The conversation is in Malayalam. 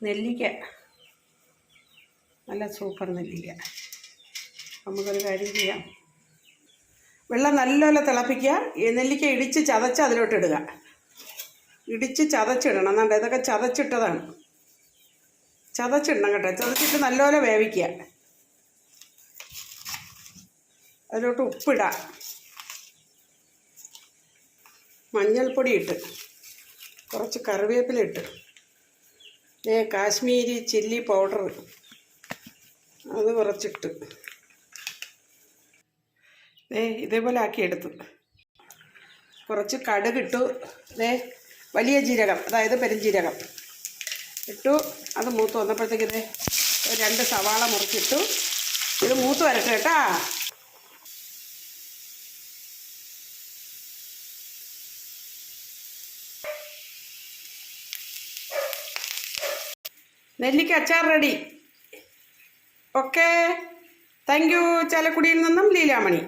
നെല്ലിക്ക, നല്ല സൂപ്പർ നെല്ലിക്ക. നമുക്കൊരു കാര്യം ചെയ്യാം, വെള്ളം നല്ലപോലെ തിളപ്പിക്കുക. ഈ നെല്ലിക്ക ഇടിച്ച് ചതച്ച് അതിലോട്ടിടുക. ഇടിച്ച് ചതച്ചിടണം. എന്നാണ്ട് ഇതൊക്കെ ചതച്ചിട്ടതാണ്. ചതച്ചിടണം കേട്ടോ. ചതച്ചിട്ട് നല്ലപോലെ വേവിക്കുക. അതിലോട്ട് ഉപ്പിടാം, മഞ്ഞൾപ്പൊടി ഇട്ട്, കുറച്ച് കറിവേപ്പില ഇട്ട്, കാശ്മീരി ചില്ലി പൗഡർ അത് കുറച്ചിട്ട് ഇതേപോലെ ആക്കിയെടുത്തു. കുറച്ച് കടുകിട്ടു. വലിയ ജീരകം, അതായത് പെരുംജീരകം ഇട്ടു. അത് മൂത്ത് വന്നപ്പോഴത്തേക്ക് 2 സവാള മുറിച്ചിട്ടു. ഇത് മൂത്ത് വരട്ടെ കേട്ടാ. നെല്ലിക്ക അച്ചാർ റെഡി. Okay, thank you. ചാലക്കുടിയിൽ നിന്നും ലീലാമണി.